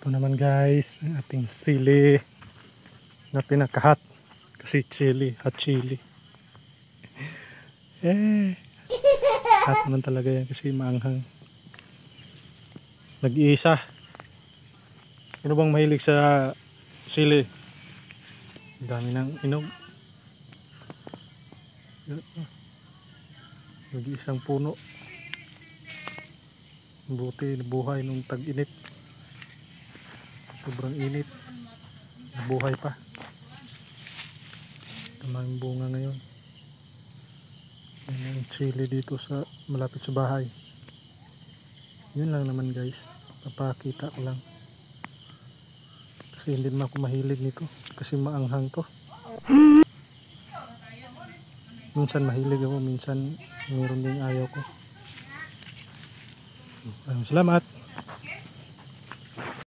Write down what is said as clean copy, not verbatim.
Ito naman guys, ang ating sili na pinakahat. Kasi chili, hot chili. Hot naman talaga yan kasi maanghang. Nag-iisa. Sino bang mahilig sa sili? Ang dami ng inog. Nag-iisang puno. Buti nabuhay nung tag-init. Sobrang init. Nabuhay pa. Tamang bunga ngayon. Yan ang chili dito sa malapit sa bahay. Yun lang naman guys. Papakita ko lang. Kasi hindi naman ako mahilig nito. Kasi maanghang to. Minsan mahilig ako. Minsan mayroon din ayaw ko. Salamat.